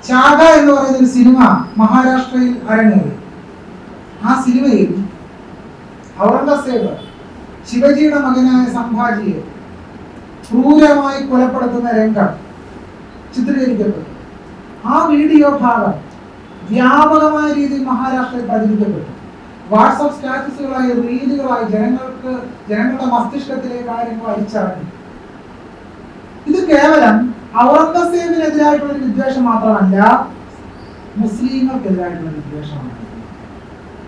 ചാക എന്ന് പറയുന്ന ഒരു സിനിമ മഹാരാഷ്ട്രയിൽ അരങ്ങേറി. ആ സിനിമയിൽ ഔറംഗസേബ് ശിവജിയുടെ മകനായ സംഭാജിയെ ക്രൂരമായി കൊലപ്പെടുത്തുന്ന രംഗം ചിത്രീകരിക്കപ്പെട്ടു. ആ വീഡിയോ ഭാഗം വ്യാപകമായ രീതിയിൽ മഹാരാഷ്ട്രയിൽ പ്രചരിക്കപ്പെട്ടു. വാട്സപ്പ് സ്റ്റാറ്റസുകളായി, റീലുകളായി ജനങ്ങളുടെ മസ്തിഷ്കത്തിലേക്ക് കാര്യങ്ങൾ അരിച്ചറിഞ്ഞു. ഇത് കേവലം ഔറംഗസേബിനെതിരായിട്ടുള്ള ഒരു വിദ്വേഷം മാത്രമല്ല, മുസ്ലിങ്ങൾക്കെതിരായിട്ടുള്ള വിദ്വേഷമാണ്.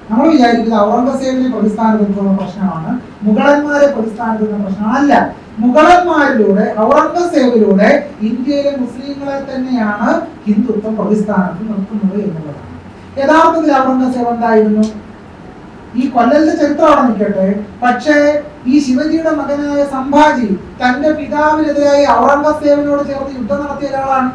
നമ്മൾ വിചാരിക്കുന്നത് ഔറംഗസേബിനെ പ്രതിസ്ഥാനത്തുന്ന പ്രശ്നമാണ്, മുഗളന്മാരെ പ്രതിസ്ഥാനത്തുന്ന പ്രശ്നമാണ്. അല്ല, മുഗളന്മാരിലൂടെ, ഔറംഗസേബിലൂടെ ഇന്ത്യയിലെ മുസ്ലിങ്ങളെ തന്നെയാണ് ഹിന്ദുത്വം പ്രതിസ്ഥാനത്ത് നിർത്തുന്നത് എന്നുള്ളതാണ്. യഥാർത്ഥത്തിൽ ഔറംഗസേബ് എന്തായിരുന്നു? ഈ കൊല്ലലിന്റെ ചരിത്രം അവിടെ നിൽക്കട്ടെ, പക്ഷേ ഈ ശിവജിയുടെ മകനായ സംഭാജി തന്റെ പിതാവിനെതിരായി ഔറംഗസേബിനോട് ചേർന്ന് യുദ്ധം നടത്തിയ ഒരാളാണ്.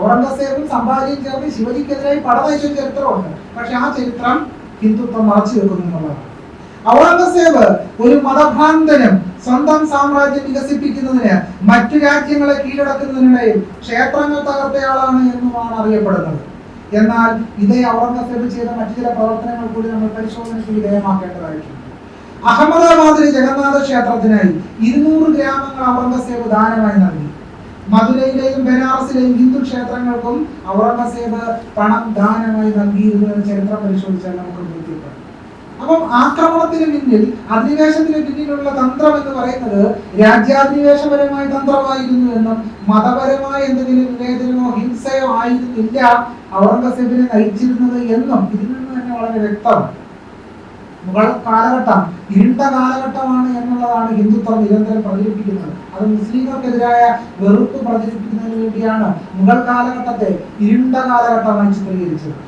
ഔറംഗസേബും സംഭാജിയും ചേർന്ന് ശിവജിക്കെതിരായി പടനയിച്ച ചരിത്രമുണ്ട്. പക്ഷെ ആ ചരിത്രം ഹിന്ദുത്വം മറച്ചു വെക്കുന്നു എന്നുള്ളതാണ്. ഔറംഗസേബ് ഒരു മതഭ്രാന്തനും സ്വന്തം സാമ്രാജ്യം വികസിപ്പിക്കുന്നതിന് മറ്റു രാജ്യങ്ങളെ കീഴടക്കുന്നതിനിടയിൽ ക്ഷേത്രങ്ങൾ തകർത്തയാളാണ് എന്നുമാണ് അറിയപ്പെടുന്നത്. എന്നാൽ ഇതേ ഔറംഗസേബ് ചെയ്ത മറ്റു ചില പ്രവർത്തനങ്ങൾ കൂടി നമ്മൾ പരിശോധനയ്ക്ക് വിധേയമാക്കേണ്ടതായിട്ടുണ്ട്. അഹമ്മദാബാദിലെ ജഗന്നാഥ ക്ഷേത്രത്തിനായി 200 ഗ്രാമങ്ങൾ ഔറംഗസേബ് ദാനമായി നൽകി. മധുരയിലെയും ബനാറസിലെയും ഹിന്ദു ക്ഷേത്രങ്ങൾക്കും ഔറംഗസേബ് പണം ദാനമായി നൽകിയിരുന്നു എന്ന ചരിത്രം പരിശോധിച്ചാൽ നമുക്ക് ബോധ്യപ്പെടും. അപ്പം ആക്രമണത്തിന് പിന്നിൽ, അധിനിവേശത്തിന് പിന്നിലുള്ള തന്ത്രം എന്ന് പറയുന്നത് രാജ്യാധിനിവേശപരമായ തന്ത്രമായിരുന്നു എന്നും മതപരമായ എന്തെങ്കിലും വിവേചനമോ ഹിംസയോ ആയിരുന്നില്ല ഔറംഗസേബിനെ നയിച്ചിരുന്നത് എന്നും ഇതിൽ നിന്ന് തന്നെ വളരെ വ്യക്തമാണ്. മുഗൾ കാലഘട്ടം ഇരുണ്ട കാലഘട്ടമാണ് എന്നുള്ളതാണ് ഹിന്ദുത്വം നിരന്തരം പ്രചരിപ്പിക്കുന്നത്. അത് മുസ്ലിങ്ങൾക്കെതിരായ വെറുപ്പ് പ്രചരിപ്പിക്കുന്നതിന് വേണ്ടിയാണ് മുഗൾ കാലഘട്ടത്തെ ഇരുണ്ട കാലഘട്ടമായി ചിത്രീകരിച്ചത്.